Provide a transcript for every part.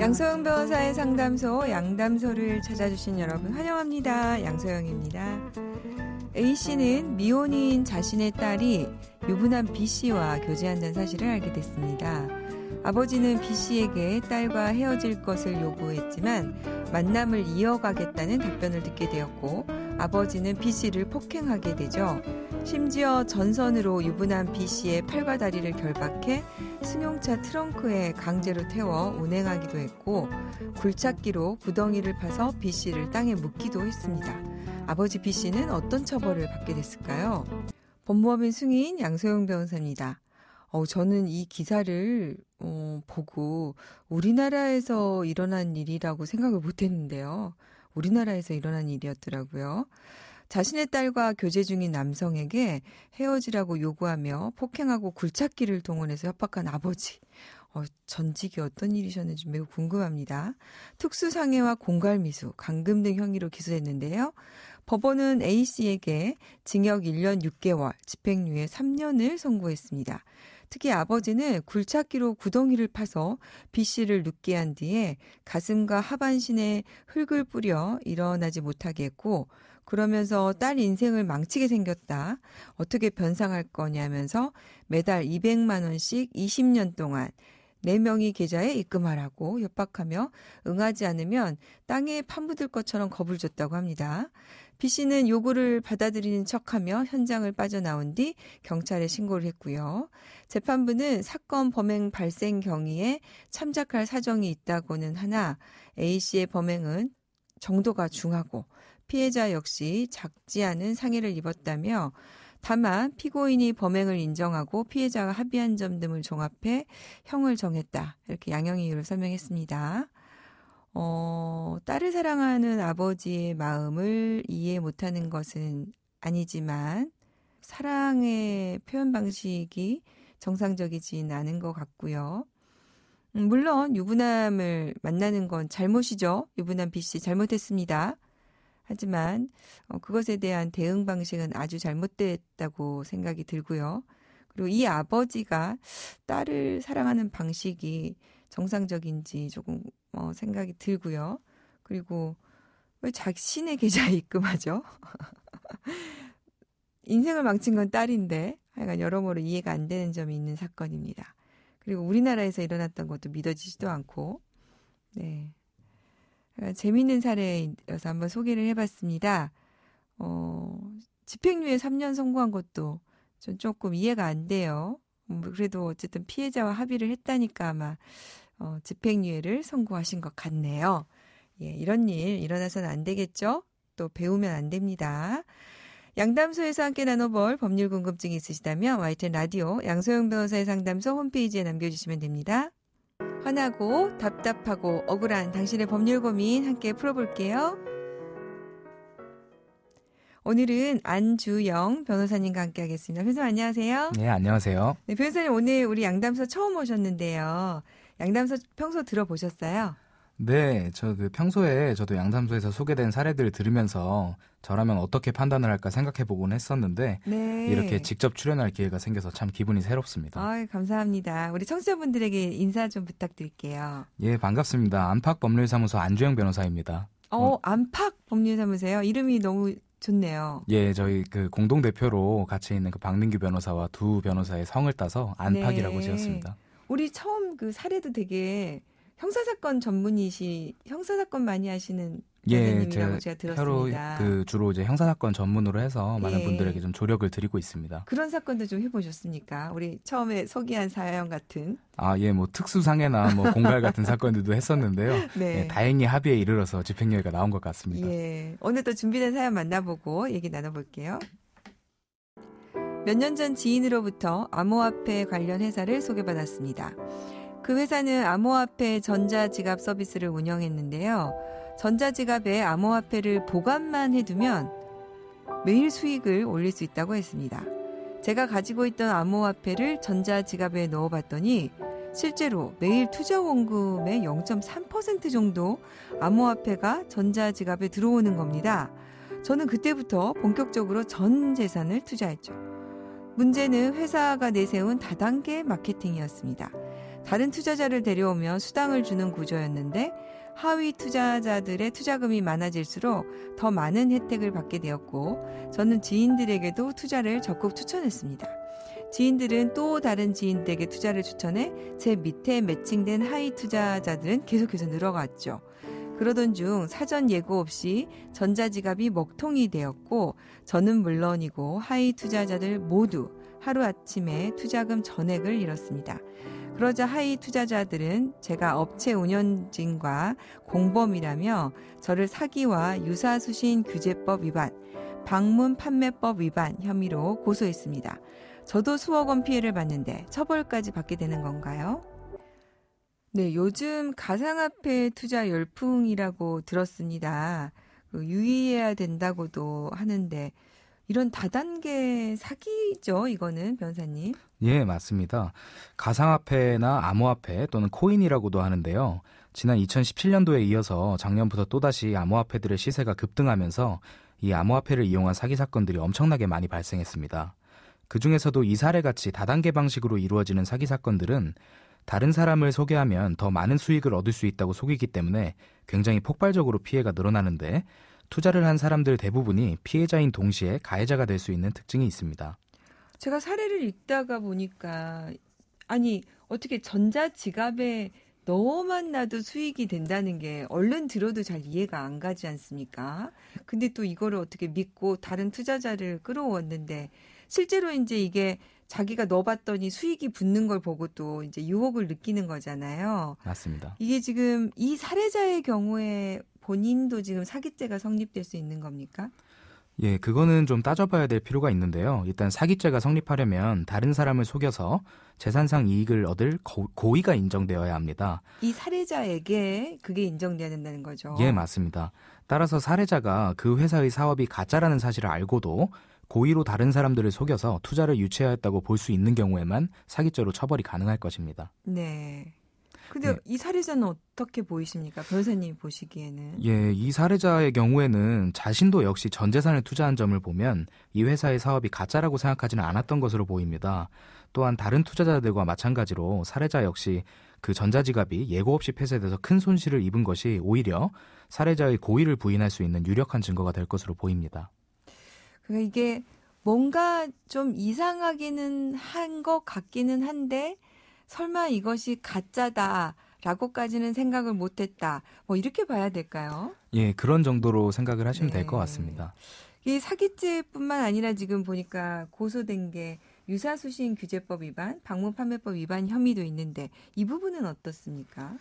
양소영 변호사의 상담소 양담소를 찾아주신 여러분 환영합니다. 양소영입니다. A씨는 미혼인 자신의 딸이 유부남 B씨와 교제한다는 사실을 알게 됐습니다. 아버지는 B씨에게 딸과 헤어질 것을 요구했지만 만남을 이어가겠다는 답변을 듣게 되었고 아버지는 B씨를 폭행하게 되죠. 심지어 전선으로 유부남 B씨의 팔과 다리를 결박해 승용차 트렁크에 강제로 태워 운행하기도 했고 굴착기로 구덩이를 파서 B씨를 땅에 묻기도 했습니다. 아버지 B씨는 어떤 처벌을 받게 됐을까요? 법무법인 승인 양소영 변호사입니다. 저는 이 기사를 보고 우리나라에서 일어난 일이라고 생각을 못했는데요. 우리나라에서 일어난 일이었더라고요. 자신의 딸과 교제 중인 남성에게 헤어지라고 요구하며 폭행하고 굴착기를 동원해서 협박한 아버지. 전직이 어떤 일이셨는지 매우 궁금합니다. 특수상해와 공갈미수, 감금 등 혐의로 기소됐는데요. 법원은 A씨에게 징역 1년 6개월, 집행유예 3년을 선고했습니다. 특히 아버지는 굴착기로 구덩이를 파서 B씨를 눕게 한 뒤에 가슴과 하반신에 흙을 뿌려 일어나지 못하게 했고 그러면서 딸 인생을 망치게 생겼다. 어떻게 변상할 거냐면서 매달 200만 원씩 20년 동안 4명이 계좌에 입금하라고 협박하며 응하지 않으면 땅에 파묻을 것처럼 겁을 줬다고 합니다. B씨는 요구를 받아들이는 척하며 현장을 빠져나온 뒤 경찰에 신고를 했고요. 재판부는 사건 범행 발생 경위에 참작할 사정이 있다고는 하나 A씨의 범행은 정도가 중하고 피해자 역시 작지 않은 상해를 입었다며 다만 피고인이 범행을 인정하고 피해자가 합의한 점 등을 종합해 형을 정했다. 이렇게 양형 이유를 설명했습니다. 딸을 사랑하는 아버지의 마음을 이해 못하는 것은 아니지만 사랑의 표현 방식이 정상적이진 않은 것 같고요. 물론 유부남을 만나는 건 잘못이죠. 유부남 B씨 잘못했습니다. 하지만 그것에 대한 대응 방식은 아주 잘못됐다고 생각이 들고요. 그리고 이 아버지가 딸을 사랑하는 방식이 정상적인지 조금 생각이 들고요. 그리고 왜 자신의 계좌에 입금하죠? 인생을 망친 건 딸인데 하여간 여러모로 이해가 안 되는 점이 있는 사건입니다. 그리고 우리나라에서 일어났던 것도 믿어지지도 않고 네. 재미있는 사례여서 한번 소개를 해봤습니다. 집행유예 3년 선고한 것도 좀 조금 이해가 안 돼요. 그래도 어쨌든 피해자와 합의를 했다니까 아마 집행유예를 선고하신 것 같네요. 예, 이런 일 일어나서는 안 되겠죠? 또 배우면 안 됩니다. 양담소에서 함께 나눠볼 법률 궁금증이 있으시다면 YTN 라디오 양소영 변호사의 상담소 홈페이지에 남겨주시면 됩니다. 화나고 답답하고 억울한 당신의 법률 고민 함께 풀어볼게요. 오늘은 안주영 변호사님과 함께 하겠습니다. 변호사님 안녕하세요. 네, 안녕하세요. 네, 변호사님 오늘 우리 양담소 처음 오셨는데요. 양담소 평소 들어보셨어요? 네, 평소에 저도 양담소에서 소개된 사례들을 들으면서 저라면 어떻게 판단을 할까 생각해보곤 했었는데 네. 이렇게 직접 출연할 기회가 생겨서 참 기분이 새롭습니다. 감사합니다. 우리 청취자분들에게 인사 좀 부탁드릴게요. 예, 반갑습니다. 안팎법률사무소 안주영 변호사입니다. 안팎법률사무소요? 이름이 너무 좋네요. 예, 저희 공동대표로 같이 있는 박민규 변호사와 두 변호사의 성을 따서 안팎이라고 네. 지었습니다. 우리 처음 사례도 되게 형사사건 형사사건 많이 하시는 선생님이라고 제가 들었습니다. 주로 이제 형사사건 전문으로 해서 많은 분들에게 좀 조력을 드리고 있습니다. 그런 사건도 좀 해보셨습니까? 우리 처음에 소개한 사연 같은. 특수상해나 공갈 같은 사건들도 했었는데요. 네. 예, 다행히 합의에 이르러서 집행유예가 나온 것 같습니다. 예. 오늘 또 준비된 사연 만나보고 얘기 나눠볼게요. 몇 년 전 지인으로부터 암호화폐 관련 회사를 소개받았습니다. 그 회사는 암호화폐 전자지갑 서비스를 운영했는데요. 전자지갑에 암호화폐를 보관만 해두면 매일 수익을 올릴 수 있다고 했습니다. 제가 가지고 있던 암호화폐를 전자지갑에 넣어봤더니 실제로 매일 투자 원금의 0.3% 정도 암호화폐가 전자지갑에 들어오는 겁니다. 저는 그때부터 본격적으로 전 재산을 투자했죠. 문제는 회사가 내세운 다단계 마케팅이었습니다. 다른 투자자를 데려오면 수당을 주는 구조였는데 하위 투자자들의 투자금이 많아질수록 더 많은 혜택을 받게 되었고 저는 지인들에게도 투자를 적극 추천했습니다. 지인들은 또 다른 지인들에게 투자를 추천해 제 밑에 매칭된 하위 투자자들은 계속해서 늘어갔죠. 그러던 중 사전 예고 없이 전자지갑이 먹통이 되었고 저는 물론이고 하위 투자자들 모두 하루아침에 투자금 전액을 잃었습니다. 그러자 하위 투자자들은 제가 업체 운영진과 공범이라며 저를 사기와 유사수신 규제법 위반, 방문 판매법 위반 혐의로 고소했습니다. 저도 수억 원 피해를 봤는데 처벌까지 받게 되는 건가요? 네, 요즘 가상화폐 투자 열풍이라고 들었습니다. 유의해야 된다고도 하는데 이런 다단계 사기죠, 이거는 변호사님? 예, 맞습니다. 가상화폐나 암호화폐 또는 코인이라고도 하는데요. 지난 2017년도에 이어서 작년부터 또다시 암호화폐들의 시세가 급등하면서 이 암호화폐를 이용한 사기 사건들이 엄청나게 많이 발생했습니다. 그중에서도 이 사례같이 다단계 방식으로 이루어지는 사기 사건들은 다른 사람을 소개하면 더 많은 수익을 얻을 수 있다고 속이기 때문에 굉장히 폭발적으로 피해가 늘어나는데 투자를 한 사람들 대부분이 피해자인 동시에 가해자가 될 수 있는 특징이 있습니다. 제가 사례를 읽다가 보니까 아니 어떻게 전자지갑에 넣어만 놔도 수익이 된다는 게 얼른 들어도 잘 이해가 안 가지 않습니까? 근데 또 이거를 어떻게 믿고 다른 투자자를 끌어왔는데 실제로 이제 이게 자기가 넣어봤더니 수익이 붙는 걸 보고 또 이제 유혹을 느끼는 거잖아요. 맞습니다. 이게 지금 이 사례자의 경우에 본인도 지금 사기죄가 성립될 수 있는 겁니까? 예, 그거는 좀 따져봐야 될 필요가 있는데요. 일단 사기죄가 성립하려면 다른 사람을 속여서 재산상 이익을 얻을 고의가 인정되어야 합니다. 이 사례자에게 그게 인정돼야 된다는 거죠? 예, 맞습니다. 따라서 사례자가 그 회사의 사업이 가짜라는 사실을 알고도 고의로 다른 사람들을 속여서 투자를 유치하였다고 볼 수 있는 경우에만 사기죄로 처벌이 가능할 것입니다. 네. 근데 네. 이 사례자는 어떻게 보이십니까? 변호사님이 보시기에는. 예, 이 사례자의 경우에는 자신도 역시 전 재산을 투자한 점을 보면 이 회사의 사업이 가짜라고 생각하지는 않았던 것으로 보입니다. 또한 다른 투자자들과 마찬가지로 사례자 역시 그 전자지갑이 예고 없이 폐쇄돼서 큰 손실을 입은 것이 오히려 사례자의 고의를 부인할 수 있는 유력한 증거가 될 것으로 보입니다. 그러니까 이게 뭔가 좀 이상하기는 한 것 같기는 한데 설마 이것이 가짜다라고까지는 생각을 못했다. 뭐 이렇게 봐야 될까요? 예, 그런 정도로 생각을 하시면 될 것 같습니다. 이 사기죄뿐만 아니라 지금 보니까 고소된 게 유사수신 규제법 위반, 방문 판매법 위반 혐의도 있는데 이 부분은 어떻습니까?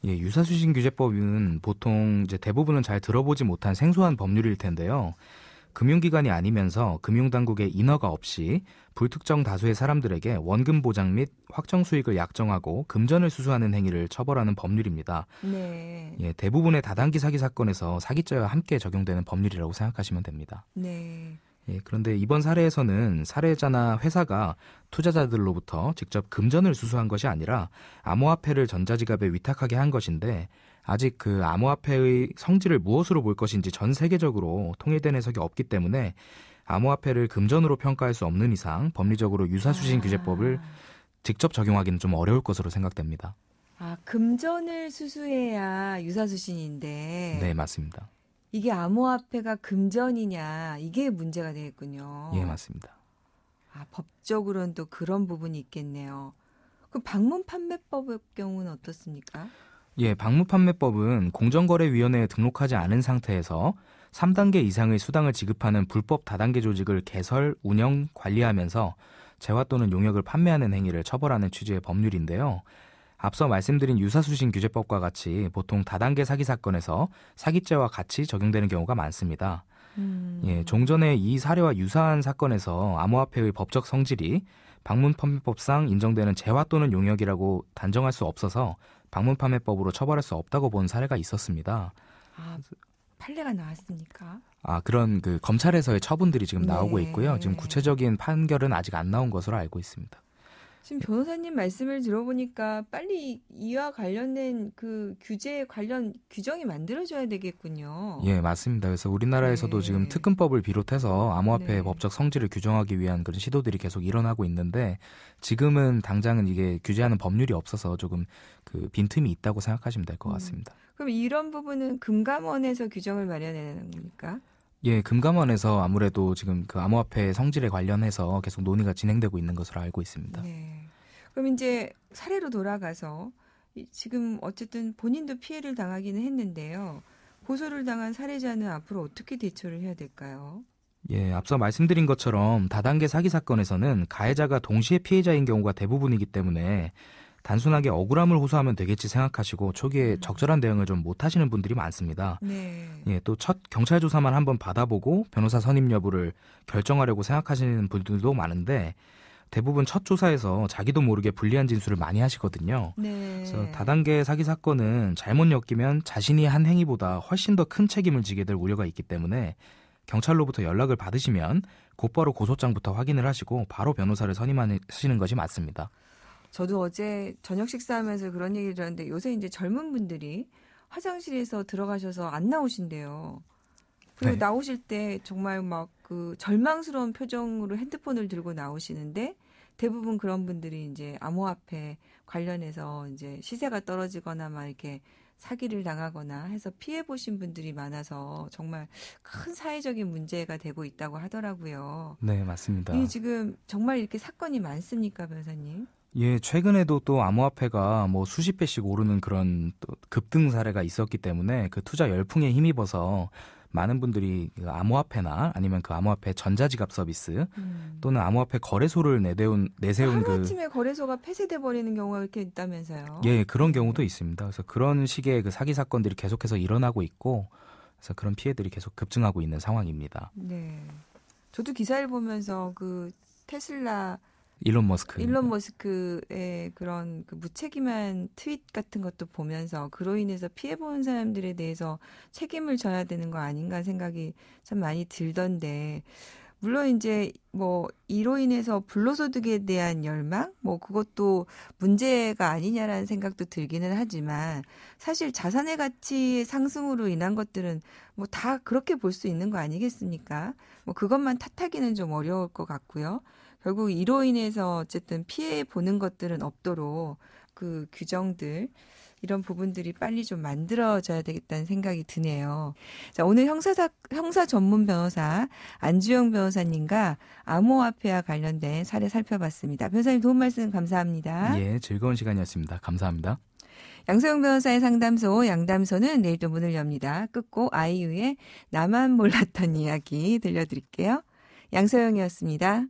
예, 유사수신 규제법은 보통 이제 대부분은 잘 들어보지 못한 생소한 법률일 텐데요. 금융기관이 아니면서 금융당국의 인허가 없이 불특정 다수의 사람들에게 원금 보장 및 확정 수익을 약정하고 금전을 수수하는 행위를 처벌하는 법률입니다. 네. 예, 대부분의 다단계 사기 사건에서 사기죄와 함께 적용되는 법률이라고 생각하시면 됩니다. 네. 예, 그런데 이번 사례에서는 사례자나 회사가 투자자들로부터 직접 금전을 수수한 것이 아니라 암호화폐를 전자지갑에 위탁하게 한 것인데 아직 그 암호화폐의 성질을 무엇으로 볼 것인지 전 세계적으로 통일된 해석이 없기 때문에 암호화폐를 금전으로 평가할 수 없는 이상 법리적으로 유사수신 규제법을 직접 적용하기는 좀 어려울 것으로 생각됩니다. 아, 금전을 수수해야 유사수신인데. 네, 맞습니다. 이게 암호화폐가 금전이냐 이게 문제가 되겠군요. 예, 맞습니다. 아, 법적으로는 또 그런 부분이 있겠네요. 그럼 방문 판매법의 경우는 어떻습니까? 예, 방문판매법은 공정거래위원회에 등록하지 않은 상태에서 3단계 이상의 수당을 지급하는 불법 다단계 조직을 개설, 운영, 관리하면서 재화 또는 용역을 판매하는 행위를 처벌하는 취지의 법률인데요. 앞서 말씀드린 유사수신 규제법과 같이 보통 다단계 사기 사건에서 사기죄와 같이 적용되는 경우가 많습니다. 예, 종전에 이 사례와 유사한 사건에서 암호화폐의 법적 성질이 방문판매법상 인정되는 재화 또는 용역이라고 단정할 수 없어서 방문판매법으로 처벌할 수 없다고 본 사례가 있었습니다. 아, 판례가 나왔습니까? 아, 그런 그 검찰에서의 처분들이 지금 나오고 있고요. 지금 구체적인 판결은 아직 안 나온 것으로 알고 있습니다. 지금 변호사님 말씀을 들어보니까 빨리 이와 관련된 그 규제 관련 규정이 만들어져야 되겠군요. 예, 맞습니다. 그래서 우리나라에서도 네. 지금 특근법을 비롯해서 암호화폐의 네. 법적 성질을 규정하기 위한 그런 시도들이 계속 일어나고 있는데 지금은 당장은 이게 규제하는 법률이 없어서 조금 그 빈틈이 있다고 생각하시면 될 것 같습니다. 그럼 이런 부분은 금감원에서 규정을 마련해야 합니까? 예, 금감원에서 아무래도 지금 그 암호화폐 성질에 관련해서 계속 논의가 진행되고 있는 것으로 알고 있습니다. 네. 그럼 이제 사례로 돌아가서 지금 어쨌든 본인도 피해를 당하기는 했는데요. 고소를 당한 사례자는 앞으로 어떻게 대처를 해야 될까요? 예, 앞서 말씀드린 것처럼 다단계 사기 사건에서는 가해자가 동시에 피해자인 경우가 대부분이기 때문에 단순하게 억울함을 호소하면 되겠지 생각하시고 초기에 적절한 대응을 좀 못하시는 분들이 많습니다. 네. 예, 또 첫 경찰 조사만 한번 받아보고 변호사 선임 여부를 결정하려고 생각하시는 분들도 많은데 대부분 첫 조사에서 자기도 모르게 불리한 진술을 많이 하시거든요. 네. 그래서 다단계 사기 사건은 잘못 엮이면 자신이 한 행위보다 훨씬 더 큰 책임을 지게 될 우려가 있기 때문에 경찰로부터 연락을 받으시면 곧바로 고소장부터 확인을 하시고 바로 변호사를 선임하시는 것이 맞습니다. 저도 어제 저녁 식사하면서 그런 얘기를 들었는데 요새 이제 젊은 분들이 화장실에서 들어가셔서 안 나오신대요. 그리고 네. 나오실 때 정말 막 그 절망스러운 표정으로 핸드폰을 들고 나오시는데 대부분 그런 분들이 이제 암호화폐 관련해서 이제 시세가 떨어지거나 막 이렇게 사기를 당하거나 해서 피해 보신 분들이 많아서 정말 큰 사회적인 문제가 되고 있다고 하더라고요. 네, 맞습니다. 이게 지금 정말 이렇게 사건이 많습니까, 변호사님? 예, 최근에도 또 암호화폐가 뭐 수십 배씩 오르는 그런 또 급등 사례가 있었기 때문에 그 투자 열풍에 힘입어서 많은 분들이 그 암호화폐나 아니면 그 암호화폐 전자지갑 서비스 또는 암호화폐 거래소를 내세운 그 하루아침에 거래소가 폐쇄돼 버리는 경우가 이렇게 있다면서요? 예, 그런 경우도 있습니다. 그래서 그런 식의 그 사기 사건들이 계속해서 일어나고 있고 그래서 그런 피해들이 계속 급증하고 있는 상황입니다. 네. 저도 기사를 보면서 그 테슬라 일론 머스크. 일론 머스크의 그런 그 무책임한 트윗 같은 것도 보면서 그로 인해서 피해본 사람들에 대해서 책임을 져야 되는 거 아닌가 생각이 참 많이 들던데, 물론 이제 뭐 이로 인해서 불로소득에 대한 열망, 뭐 그것도 문제가 아니냐라는 생각도 들기는 하지만 사실 자산의 가치 상승으로 인한 것들은 뭐 다 그렇게 볼 수 있는 거 아니겠습니까? 뭐 그것만 탓하기는 좀 어려울 것 같고요. 결국 이로 인해서 어쨌든 피해 보는 것들은 없도록 그 규정들 이런 부분들이 빨리 좀 만들어져야 되겠다는 생각이 드네요. 자, 오늘 형사 전문 변호사 안주영 변호사님과 암호화폐와 관련된 사례 살펴봤습니다. 변호사님 도움 말씀 감사합니다. 예, 즐거운 시간이었습니다. 감사합니다. 양소영 변호사의 상담소 양담소는 내일도 문을 엽니다. 끝곡 아이유의 나만 몰랐던 이야기 들려드릴게요. 양소영이었습니다.